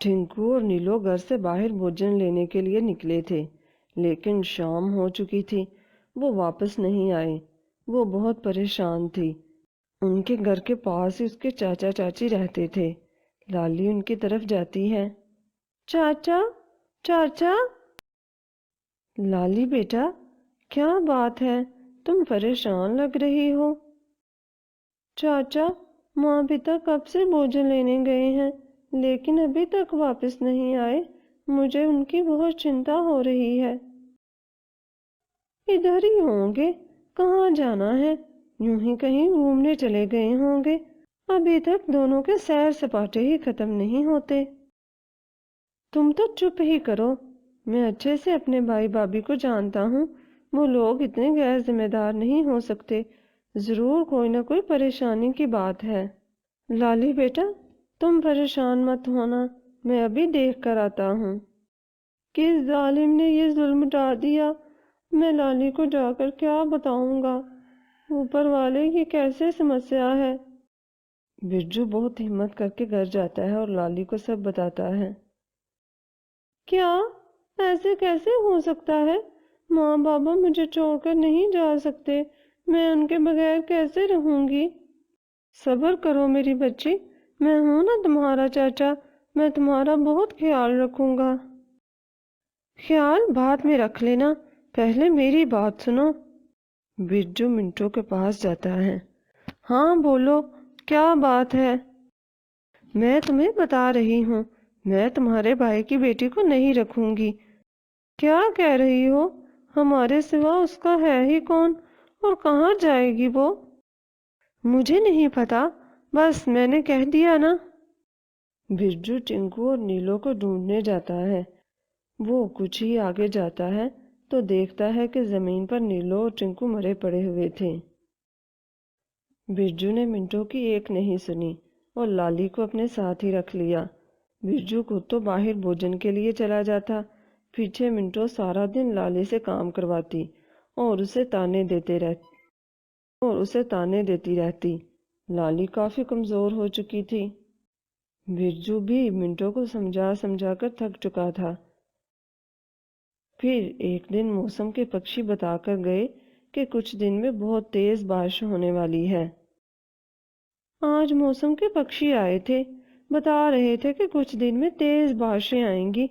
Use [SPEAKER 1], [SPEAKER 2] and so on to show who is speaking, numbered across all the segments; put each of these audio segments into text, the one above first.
[SPEAKER 1] ٹھنکو اور نیلو گھر سے باہر بھوجن لینے کے لیے نکلے تھے، لیکن شام ہو چکی تھی۔ وہ واپس نہیں آئے۔ وہ بہت پریشان تھی۔ ان کے گھر کے پاس ہی اس کے چاچا چاچی رہتے تھے۔ لالی ان کی طرف جاتی ہے۔ چاچا، چاچا۔ لالی بیٹا، کیا بات ہے؟ تم پریشان لگ رہی ہو۔ چاچا، ماں پتا کب سے بھوجن لینے گئے ہیں لیکن ابھی تک واپس نہیں آئے۔ مجھے ان کی بہت چنتا ہو رہی ہے۔ ادھر ہی ہوں گے، کہاں جانا ہے؟ یوں ہی کہیں گھومنے چلے گئے ہوں گے۔ ابھی تک دونوں کے سیر سپاٹے ہی ختم نہیں ہوتے۔ تم تو چپ ہی کرو۔ میں اچھے سے اپنے بھائی بھابھی کو جانتا ہوں۔ وہ لوگ اتنے غیر ذمہ دار نہیں ہو سکتے۔ ضرور کوئی نہ کوئی پریشانی کی بات ہے۔ لالی بیٹا، تم پریشان مت ہونا، میں ابھی دیکھ کر آتا ہوں۔ کس ظالم نے یہ ظلم ڈال دیا؟ میں لالی کو جا کر کیا بتاؤں گا؟ اوپر والے کی کیسے سمسیا ہے؟ برجو بہت ہمت کر کے گھر جاتا ہے اور لالی کو سب بتاتا ہے۔ کیا ایسے کیسے ہو سکتا ہے؟ ماں بابا مجھے چھوڑ کر نہیں جا سکتے، میں ان کے بغیر کیسے رہوں گی؟ صبر کرو میری بچی، میں ہوں نا تمہارا چاچا، میں تمہارا بہت خیال رکھوں گا۔ خیال بعد میں رکھ لینا، پہلے میری بات سنو۔ برجو منٹو کے پاس جاتا ہے۔ ہاں بولو، کیا بات ہے؟ میں تمہیں بتا رہی ہوں، میں تمہارے بھائی کی بیٹی کو نہیں رکھوں گی۔ کیا کہہ رہی ہو؟ ہمارے سوا اس کا ہے ہی کون، اور کہاں جائے گی وہ؟ مجھے نہیں پتا، بس میں نے کہہ دیا نا۔ برجو ٹنکو اور نیلو کو ڈھونڈنے جاتا ہے۔ وہ کچھ ہی آگے جاتا ہے تو دیکھتا ہے کہ زمین پر نیلو اور ٹنکو مرے پڑے ہوئے تھے۔ برجو نے منٹو کی ایک نہیں سنی اور لالی کو اپنے ساتھ ہی رکھ لیا۔ برجو خود تو باہر بھوجن کے لیے چلا جاتا، پیچھے منٹو سارا دن لالی سے کام کرواتی اور اسے تانے دیتی رہتی۔ لالی کافی کمزور ہو چکی تھی۔ برجو بھی منٹو کو سمجھا سمجھا کر تھک چکا تھا۔ پھر ایک دن موسم کے پکشی بتا کر گئے کہ کچھ دن میں بہت تیز بارش ہونے والی ہے۔ آج موسم کے پکشی آئے تھے، بتا رہے تھے کہ کچھ دن میں تیز بارشیں آئیں گی۔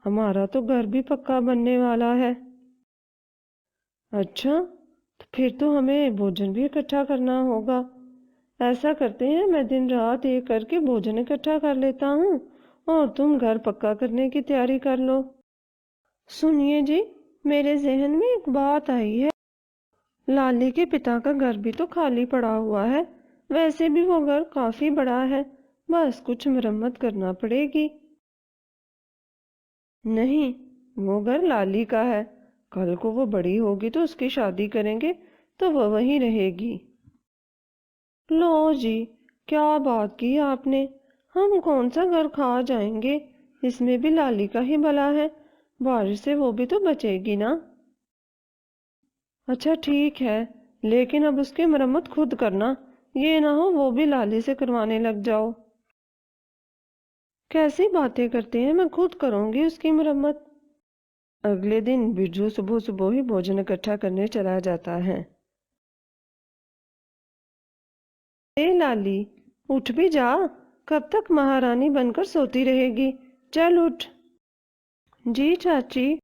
[SPEAKER 1] ہمارا تو گھر بھی پکا بننے والا ہے۔ اچھا، تو پھر تو ہمیں بھوجن بھی اکٹھا کرنا ہوگا۔ ایسا کرتے ہیں، میں دن رات ایک کر کے بھوجن اکٹھا کر لیتا ہوں اور تم گھر پکا کرنے کی تیاری کر لو۔ سنیے جی، میرے ذہن میں ایک بات آئی ہے۔ لالی کے پتا کا گھر بھی تو خالی پڑا ہوا ہے، ویسے بھی وہ گھر کافی بڑا ہے، بس کچھ مرمت کرنا پڑے گی۔ نہیں، وہ گھر لالی کا ہے، کل کو وہ بڑی ہوگی تو اس کی شادی کریں گے تو وہ وہیں رہے گی۔ لو جی، کیا بات کی آپ نے؟ ہم کون سا گھر کھا جائیں گے؟ اس میں بھی لالی کا ہی بھلا ہے، بارش سے وہ بھی تو بچے گی نا۔ اچھا ٹھیک ہے، لیکن اب اس کی مرمت خود کرنا، یہ نہ ہو وہ بھی لالی سے کروانے لگ جاؤ۔ کیسی باتیں کرتے ہیں، میں خود کروں گی اس کی مرمت۔ اگلے دن برجو صبح صبح ہی بھوجن اکٹھا کرنے چلا جاتا ہے۔ اے لالی، اٹھ بھی جا، کب تک مہارانی بن کر سوتی رہے گی؟ چل اٹھ۔ جی چاچی۔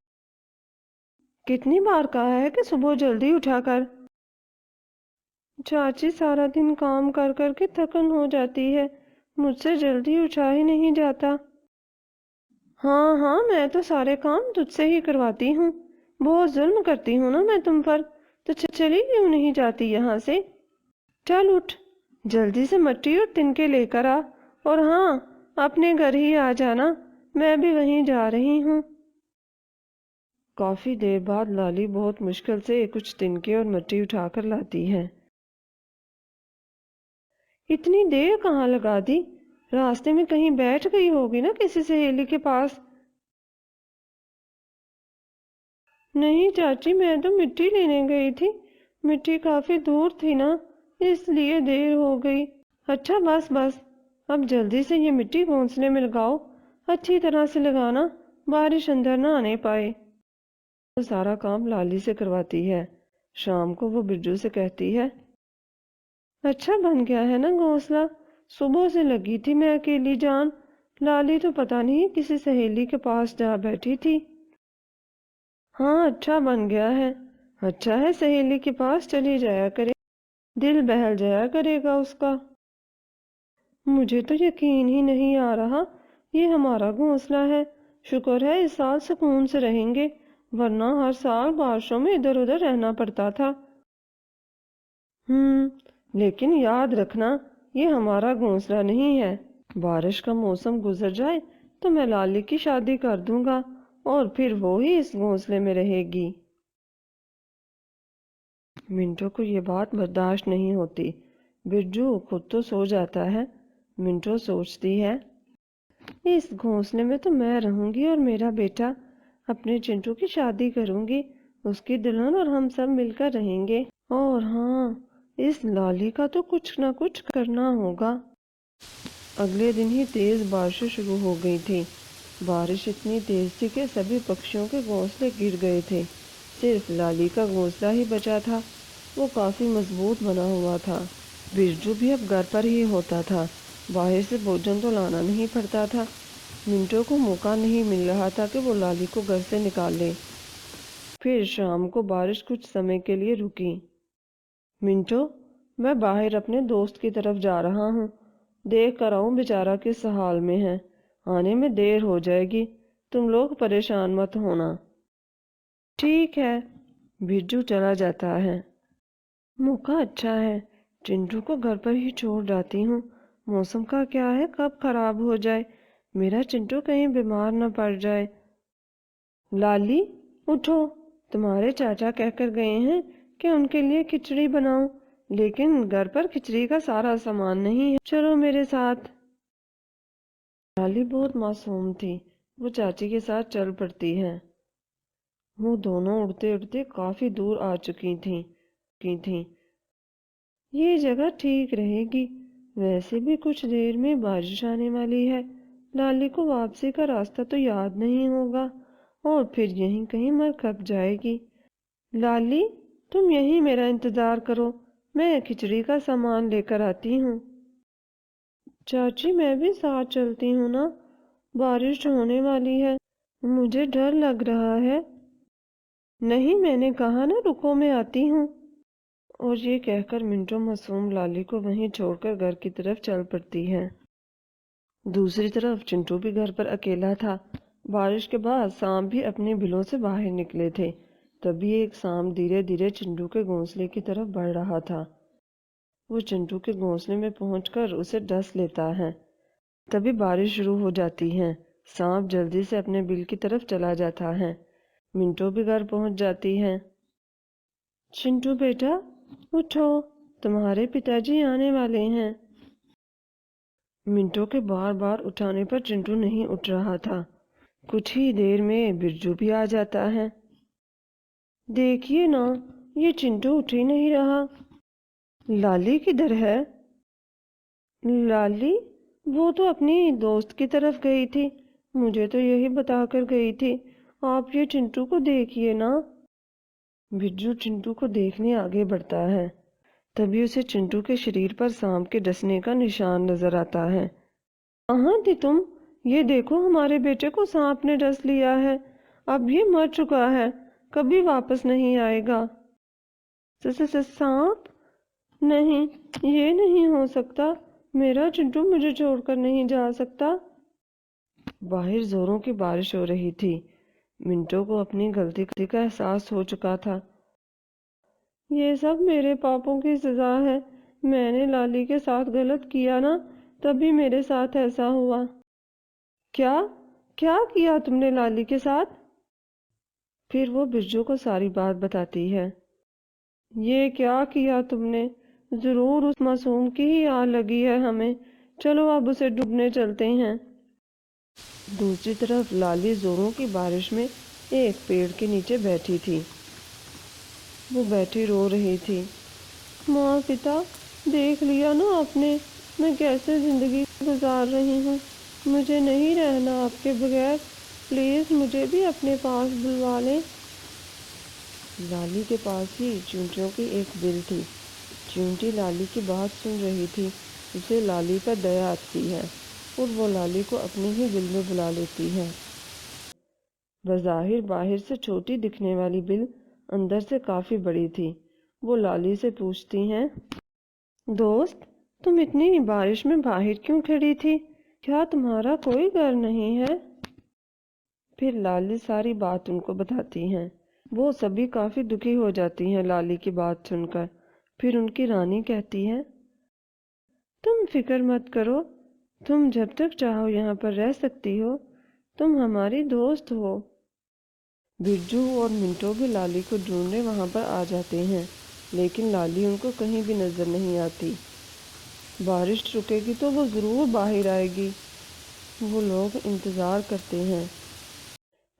[SPEAKER 1] کتنی بار کہا ہے کہ صبح جلدی اٹھا کر؟ چاچی سارا دن کام کر کر کے تھکن ہو جاتی ہے، مجھ سے جلدی اٹھا ہی نہیں جاتا۔ ہاں ہاں، میں تو سارے کام تجھ سے ہی کرواتی ہوں، بہت ظلم کرتی ہوں نا میں تم پر، تو چلی کیوں نہیں جاتی یہاں سے؟ چل اٹھ، جلدی سے مٹی اور تنکے لے کر آ، اور ہاں، اپنے گھر ہی آ جانا، میں بھی وہیں جا رہی ہوں۔ کافی دیر بعد لالی بہت مشکل سے کچھ تنکے اور مٹی اٹھا کر لاتی ہے۔ اتنی دیر کہاں لگا دی؟ راستے میں کہیں بیٹھ گئی ہوگی نا کسی سہیلی کے پاس؟ نہیں چاچی، میں تو مٹی لینے گئی تھی، مٹی کافی دور تھی نا، اس لیے دیر ہو گئی۔ اچھا بس بس، اب جلدی سے یہ مٹی گھونسلے میں لگاؤ، اچھی طرح سے لگانا، بارش اندر نہ آنے پائے۔ وہ سارا کام لالی سے کرواتی ہے۔ شام کو وہ برجو سے کہتی ہے، اچھا بن گیا ہے نا گھونسلہ؟ صبح سے لگی تھی میں اکیلی جان، لالی تو پتہ نہیں کسی سہیلی کے پاس جا بیٹھی تھی۔ ہاں اچھا بن گیا ہے۔ اچھا ہے سہیلی کے پاس چلی جایا کرے، دل بہل جایا کرے گا اس کا۔ مجھے تو یقین ہی نہیں آ رہا یہ ہمارا گھونسلہ ہے۔ شکر ہے اس سال سکون سے رہیں گے، ورنہ ہر سال بارشوں میں ادھر ادھر رہنا پڑتا تھا۔ لیکن یاد رکھنا یہ ہمارا گھونسلہ نہیں ہے۔ بارش کا موسم گزر جائے تو میں لالی کی شادی کر دوں گا اور پھر وہ ہی اس گھونسلے میں رہے گی۔ منٹو کو یہ بات برداشت نہیں ہوتی۔ برجو خود تو سو جاتا ہے۔ منٹو سوچتی ہے، اس گھونسلے میں تو میں رہوں گی اور میرا بیٹا، اپنے چنٹو کی شادی کروں گی، اس کی دلہن اور ہم سب مل کر رہیں گے۔ اور ہاں، اس لالی کا تو کچھ نہ کچھ کرنا ہوگا۔ اگلے دن ہی تیز بارشیں شروع ہو گئی تھی۔ بارش اتنی تیز تھی کہ سبھی پکشیوں کے گھونسلے گر گئے تھے، صرف لالی کا گھونسلہ ہی بچا تھا۔ وہ کافی مضبوط بنا ہوا تھا۔ برجو بھی اب گھر پر ہی ہوتا تھا، باہر سے بھوجن تو لانا نہیں پڑتا تھا۔ منٹو کو موقع نہیں مل رہا تھا کہ وہ لالی کو گھر سے نکال لے۔ پھر شام کو بارش کچھ سمے کے لیے رکی۔ منٹو، میں باہر اپنے دوست کی طرف جا رہا ہوں، دیکھ کر آؤں بیچارہ کس حال میں ہے، آنے میں دیر ہو جائے گی، تم لوگ پریشان مت ہونا۔ ٹھیک ہے۔ برجو چلا جاتا ہے۔ موقع اچھا ہے، چنٹو کو گھر پر ہی چھوڑ جاتی ہوں۔ موسم کا کیا ہے، کب خراب ہو جائے، میرا چنٹو کہیں بیمار نہ پڑ جائے۔ لالی اٹھو، تمہارے چاچا کہہ کر گئے ہیں کہ ان کے لیے کھچڑی بناؤں، لیکن گھر پر کھچڑی کا سارا سامان نہیں ہے، چلو میرے ساتھ۔ لالی بہت معصوم تھی، وہ چاچی کے ساتھ چل پڑتی ہے۔ وہ دونوں اڑتے اڑتے کافی دور آ چکی تھیں۔ یہ جگہ ٹھیک رہے گی، ویسے بھی کچھ دیر میں بارش آنے والی ہے، لالی کو واپسی کا راستہ تو یاد نہیں ہوگا اور پھر یہیں کہیں مر کھپ جائے گی۔ لالی، تم یہیں میرا انتظار کرو، میں کھچڑی کا سامان لے کر آتی ہوں۔ چاچی میں بھی ساتھ چلتی ہوں نا، بارش ہونے والی ہے، مجھے ڈر لگ رہا ہے۔ نہیں، میں نے کہا نا رکو میں آتی ہوں۔ اور یہ کہہ کر منٹو معصوم لالی کو وہیں چھوڑ کر گھر کی طرف چل پڑتی ہے۔ دوسری طرف چنٹو بھی گھر پر اکیلا تھا۔ بارش کے بعد سانپ بھی اپنے بلوں سے باہر نکلے تھے۔ تبھی ایک سانپ دھیرے دھیرے چنٹو کے گھونسلے کی طرف بڑھ رہا تھا۔ وہ چنٹو کے گھونسلے میں پہنچ کر اسے ڈس لیتا ہے۔ تبھی بارش شروع ہو جاتی ہے۔ سانپ جلدی سے اپنے بل کی طرف چلا جاتا ہے۔ منٹو بھی گھر پہنچ جاتی ہے۔ چنٹو بیٹا اٹھو، تمہارے پتا جی آنے والے ہیں۔ منٹو کے بار بار اٹھانے پر چنٹو نہیں اٹھ رہا تھا۔ کچھ ہی دیر میں برجو بھی آ جاتا ہے۔ دیکھیے نا، یہ چنٹو اٹھ ہی نہیں رہا۔ لالی کدھر ہے؟ لالی وہ تو اپنی دوست کی طرف گئی تھی، مجھے تو یہی بتا کر گئی تھی، آپ یہ چنٹو کو دیکھیے نا۔ برجو چنٹو کو دیکھنے آگے بڑھتا ہے۔ تبھی اسے چنٹو کے شریر پر سانپ کے ڈسنے کا نشان نظر آتا ہے۔ کہاں تھی تم؟ یہ دیکھو ہمارے بیٹے کو سانپ نے ڈس لیا ہے، اب یہ مر چکا ہے، کبھی واپس نہیں آئے گا۔ سانپ؟ نہیں، یہ نہیں ہو سکتا، میرا چنٹو مجھے چھوڑ کر نہیں جا سکتا۔ باہر زوروں کی بارش ہو رہی تھی۔ منٹو کو اپنی غلطی کا احساس ہو چکا تھا۔ یہ سب میرے پاپوں کی سزا ہے، میں نے لالی کے ساتھ غلط کیا نا، تبھی میرے ساتھ ایسا ہوا۔ کیا کیا تم نے لالی کے ساتھ؟ پھر وہ برجو کو ساری بات بتاتی ہے۔ یہ کیا کیا تم نے؟ ضرور اس معصوم کی ہی آہ لگی ہے ہمیں، چلو اب اسے ڈوبنے چلتے ہیں۔ دوسری طرف لالی زوروں کی بارش میں ایک پیڑ کے نیچے بیٹھی تھی۔ وہ بیٹھی رو رہی تھی۔ ماں پتا، دیکھ لیا نا آپ نے، میں کیسے زندگی گزار رہی ہوں، مجھے نہیں رہنا آپ کے بغیر، پلیز مجھے بھی اپنے پاس بلوا لیں۔ لالی کے پاس ہی چیونٹیوں کی ایک بل تھی۔ چیونٹی لالی کی بات سن رہی تھی۔ اسے لالی پر دیا آتی ہے اور وہ لالی کو اپنی ہی بل میں بلا لیتی ہے۔ بظاہر باہر سے چھوٹی دکھنے والی بل اندر سے کافی بڑی تھی۔ وہ لالی سے پوچھتی ہیں، دوست، تم اتنی بارش میں باہر کیوں کھڑی تھی؟ کیا تمہارا کوئی گھر نہیں ہے؟ پھر لالی ساری بات ان کو بتاتی ہیں۔ وہ سبھی کافی دکھی ہو جاتی ہیں لالی کی بات سن کر۔ پھر ان کی رانی کہتی ہے، تم فکر مت کرو، تم جب تک چاہو یہاں پر رہ سکتی ہو، تم ہماری دوست ہو۔ برجو اور منٹو بھی لالی کو ڈھونڈنے وہاں پر آ جاتے ہیں، لیکن لالی ان کو کہیں بھی نظر نہیں آتی۔ بارش رکے گی تو وہ ضرور باہر آئے گی۔ وہ لوگ انتظار کرتے ہیں۔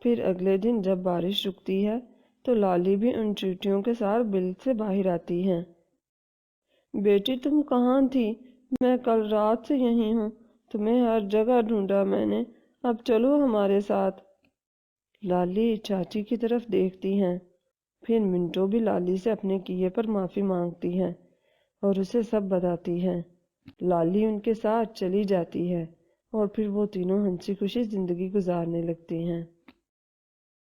[SPEAKER 1] پھر اگلے دن جب بارش رکتی ہے تو لالی بھی ان چیونٹیوں کے ساتھ بل سے باہر آتی ہے۔ بیٹی تم کہاں تھی؟ میں کل رات سے یہیں ہوں، تمہیں ہر جگہ ڈھونڈا میں نے، اب چلو ہمارے ساتھ۔ لالی چاچی کی طرف دیکھتی ہیں۔ پھر منٹو بھی لالی سے اپنے کیے پر معافی مانگتی ہے اور اسے سب بتاتی ہے۔ لالی ان کے ساتھ چلی جاتی ہے اور پھر وہ تینوں ہنسی خوشی زندگی گزارنے لگتی ہیں۔